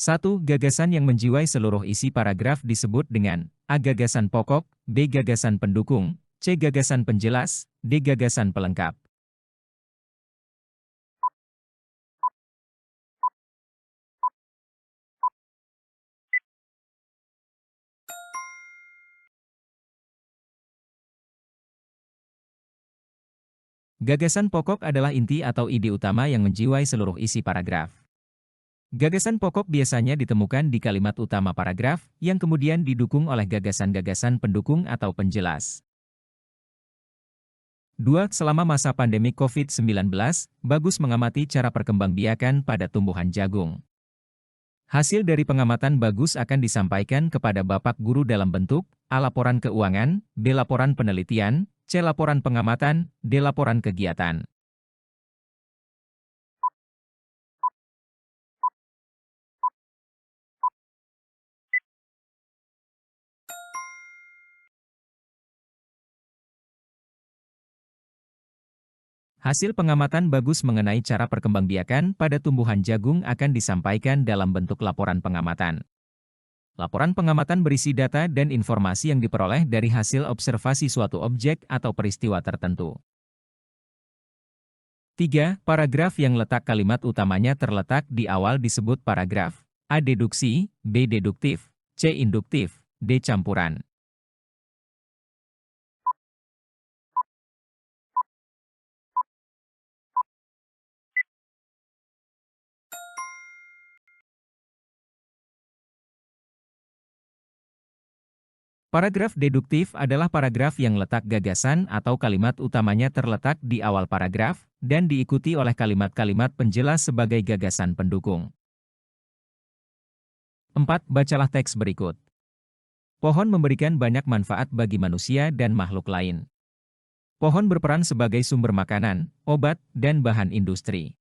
1. Gagasan yang menjiwai seluruh isi paragraf disebut dengan A. Gagasan pokok, B. Gagasan pendukung, C. Gagasan penjelas, D. Gagasan pelengkap. Gagasan pokok adalah inti atau ide utama yang menjiwai seluruh isi paragraf. Gagasan pokok biasanya ditemukan di kalimat utama paragraf, yang kemudian didukung oleh gagasan-gagasan pendukung atau penjelas. 2. Selama masa pandemi COVID-19, Bagus mengamati cara perkembangbiakan pada tumbuhan jagung. Hasil dari pengamatan Bagus akan disampaikan kepada Bapak Guru dalam bentuk A. Laporan keuangan, B. Laporan penelitian, C. Laporan pengamatan, D. Laporan kegiatan. Hasil pengamatan Bagus mengenai cara perkembangbiakan pada tumbuhan jagung akan disampaikan dalam bentuk laporan pengamatan. Laporan pengamatan berisi data dan informasi yang diperoleh dari hasil observasi suatu objek atau peristiwa tertentu. 3. Paragraf yang letak kalimat utamanya terletak di awal disebut paragraf. A. Deduksi, B. Deduktif, C. Induktif, D. Campuran. Paragraf deduktif adalah paragraf yang letak gagasan atau kalimat utamanya terletak di awal paragraf, dan diikuti oleh kalimat-kalimat penjelas sebagai gagasan pendukung. 4. Bacalah teks berikut. Pohon memberikan banyak manfaat bagi manusia dan makhluk lain. Pohon berperan sebagai sumber makanan, obat, dan bahan industri.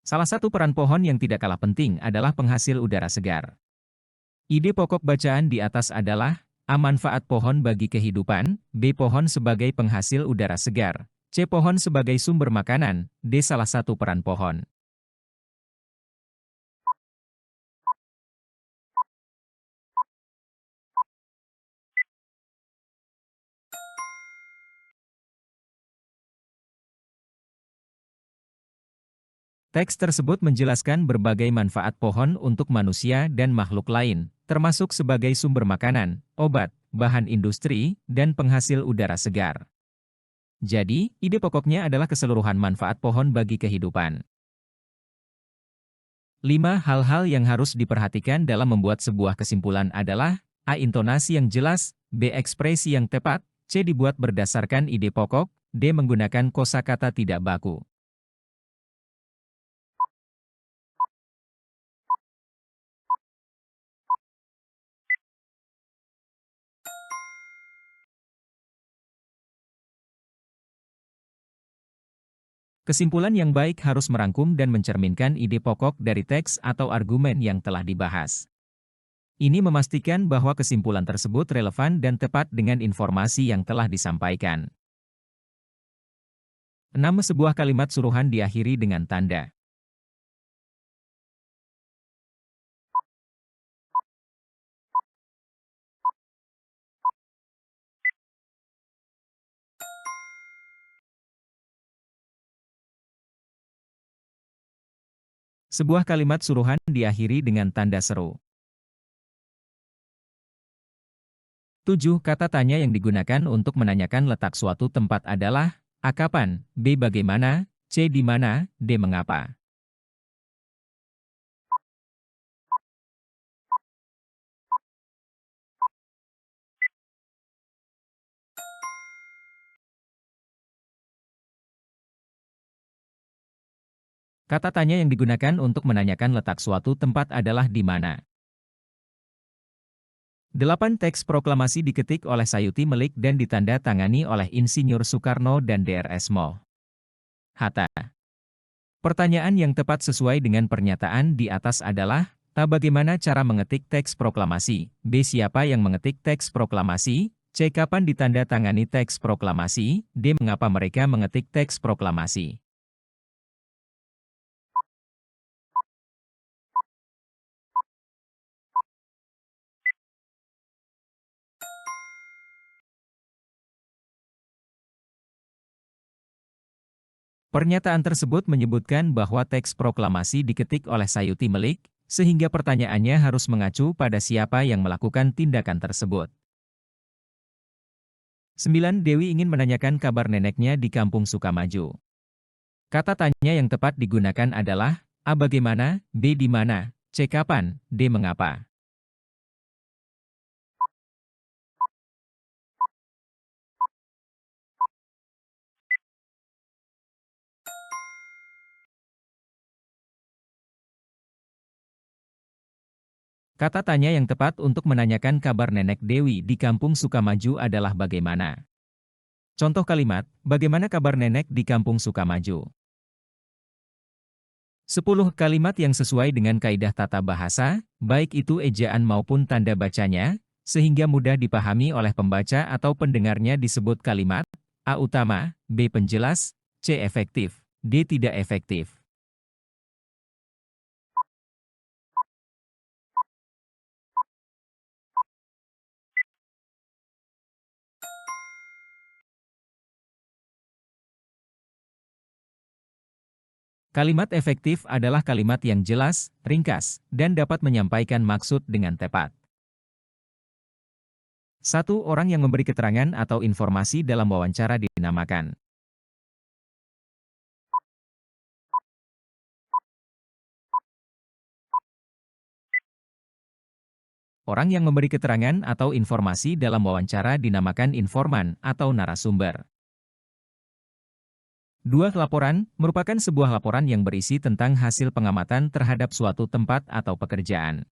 Salah satu peran pohon yang tidak kalah penting adalah penghasil udara segar. Ide pokok bacaan di atas adalah A. Manfaat pohon bagi kehidupan, B. Pohon sebagai penghasil udara segar, C. Pohon sebagai sumber makanan, D. Salah satu peran pohon. Teks tersebut menjelaskan berbagai manfaat pohon untuk manusia dan makhluk lain, termasuk sebagai sumber makanan, obat, bahan industri, dan penghasil udara segar. Jadi, ide pokoknya adalah keseluruhan manfaat pohon bagi kehidupan. 5. Hal-hal yang harus diperhatikan dalam membuat sebuah kesimpulan adalah A. Intonasi yang jelas, B. Ekspresi yang tepat, C. Dibuat berdasarkan ide pokok, D. Menggunakan kosakata tidak baku. Kesimpulan yang baik harus merangkum dan mencerminkan ide pokok dari teks atau argumen yang telah dibahas. Ini memastikan bahwa kesimpulan tersebut relevan dan tepat dengan informasi yang telah disampaikan. 6. Sebuah kalimat suruhan diakhiri dengan tanda. Sebuah kalimat suruhan diakhiri dengan tanda seru. 7. Kata tanya yang digunakan untuk menanyakan letak suatu tempat adalah A. Kapan, B. Bagaimana, C. Di mana, D. Mengapa. Kata tanya yang digunakan untuk menanyakan letak suatu tempat adalah di mana. 8. Teks proklamasi diketik oleh Sayuti Melik dan ditanda tangani oleh Insinyur Soekarno dan Drs. Moh. Hatta. Pertanyaan yang tepat sesuai dengan pernyataan di atas adalah A. Bagaimana cara mengetik teks proklamasi, B. Siapa yang mengetik teks proklamasi, C. Kapan ditanda tangani teks proklamasi, D. Mengapa mereka mengetik teks proklamasi. Pernyataan tersebut menyebutkan bahwa teks proklamasi diketik oleh Sayuti Melik, sehingga pertanyaannya harus mengacu pada siapa yang melakukan tindakan tersebut. 9. Dewi ingin menanyakan kabar neneknya di Kampung Sukamaju. Kata tanya yang tepat digunakan adalah A. Bagaimana, B. Di mana, C. Kapan, D. Mengapa. Kata tanya yang tepat untuk menanyakan kabar nenek Dewi di Kampung Sukamaju adalah bagaimana. Contoh kalimat, bagaimana kabar nenek di Kampung Sukamaju? 10 kalimat yang sesuai dengan kaidah tata bahasa, baik itu ejaan maupun tanda bacanya, sehingga mudah dipahami oleh pembaca atau pendengarnya disebut kalimat A. Utama, B. Penjelas, C. Efektif, D. Tidak efektif. Kalimat efektif adalah kalimat yang jelas, ringkas, dan dapat menyampaikan maksud dengan tepat. 1. Orang yang memberi keterangan atau informasi dalam wawancara dinamakan. Orang yang memberi keterangan atau informasi dalam wawancara dinamakan informan atau narasumber. 2. Laporan merupakan sebuah laporan yang berisi tentang hasil pengamatan terhadap suatu tempat atau pekerjaan.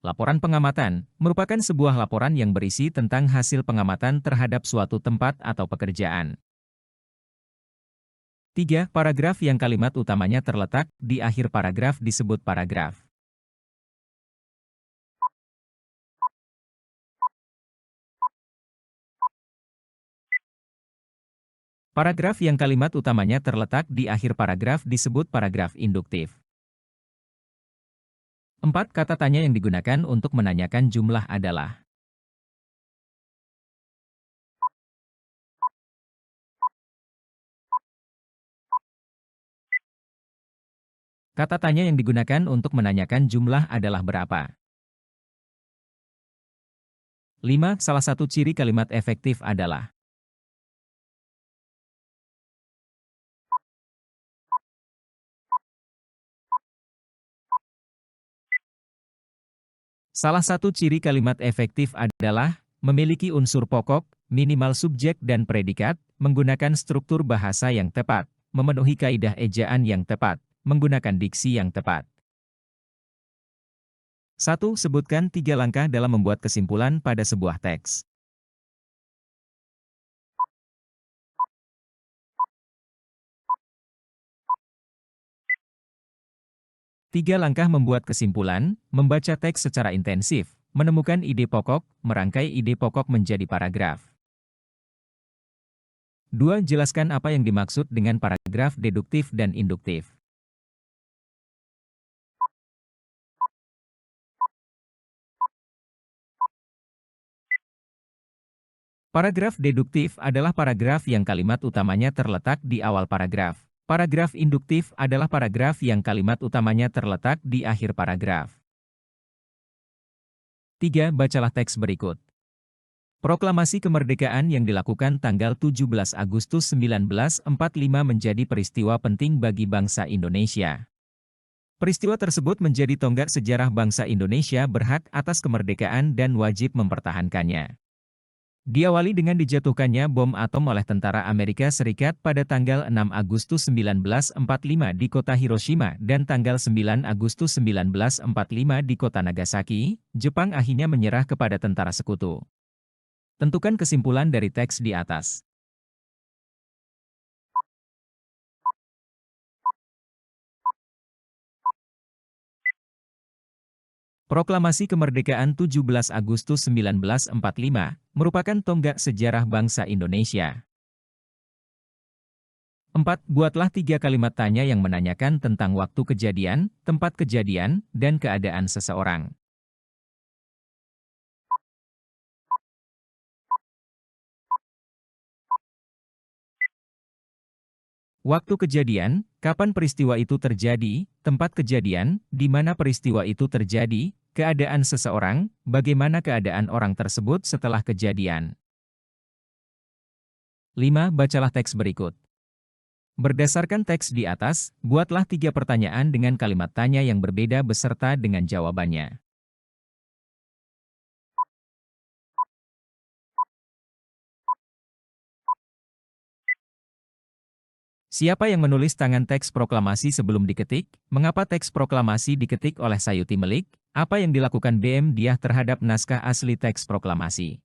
Laporan pengamatan merupakan sebuah laporan yang berisi tentang hasil pengamatan terhadap suatu tempat atau pekerjaan. 3. Paragraf yang kalimat utamanya terletak di akhir paragraf disebut paragraf. Paragraf yang kalimat utamanya terletak di akhir paragraf disebut paragraf induktif. 4. Kata tanya yang digunakan untuk menanyakan jumlah adalah. Kata tanya yang digunakan untuk menanyakan jumlah adalah berapa. 5. Salah satu ciri kalimat efektif adalah. Salah satu ciri kalimat efektif adalah memiliki unsur pokok, minimal subjek dan predikat, menggunakan struktur bahasa yang tepat, memenuhi kaidah ejaan yang tepat, menggunakan diksi yang tepat. 1. Sebutkan 3 langkah dalam membuat kesimpulan pada sebuah teks. 3 langkah membuat kesimpulan, membaca teks secara intensif, menemukan ide pokok, merangkai ide pokok menjadi paragraf. 2. Jelaskan apa yang dimaksud dengan paragraf deduktif dan induktif. Paragraf deduktif adalah paragraf yang kalimat utamanya terletak di awal paragraf. Paragraf induktif adalah paragraf yang kalimat utamanya terletak di akhir paragraf. 3. Bacalah teks berikut. Proklamasi kemerdekaan yang dilakukan tanggal 17 Agustus 1945 menjadi peristiwa penting bagi bangsa Indonesia. Peristiwa tersebut menjadi tonggak sejarah bangsa Indonesia berhak atas kemerdekaan dan wajib mempertahankannya. Diawali dengan dijatuhkannya bom atom oleh tentara Amerika Serikat pada tanggal 6 Agustus 1945 di kota Hiroshima dan tanggal 9 Agustus 1945 di kota Nagasaki, Jepang akhirnya menyerah kepada tentara sekutu. Tentukan kesimpulan dari teks di atas. Proklamasi kemerdekaan 17 Agustus 1945 merupakan tonggak sejarah bangsa Indonesia. 4. Buatlah 3 kalimat tanya yang menanyakan tentang waktu kejadian, tempat kejadian, dan keadaan seseorang. Waktu kejadian, kapan peristiwa itu terjadi, tempat kejadian, di mana peristiwa itu terjadi, keadaan seseorang, bagaimana keadaan orang tersebut setelah kejadian. 5. Bacalah teks berikut. Berdasarkan teks di atas, buatlah 3 pertanyaan dengan kalimat tanya yang berbeda beserta dengan jawabannya. Siapa yang menulis tangan teks proklamasi sebelum diketik? Mengapa teks proklamasi diketik oleh Sayuti Melik? Apa yang dilakukan BM Diah terhadap naskah asli teks proklamasi?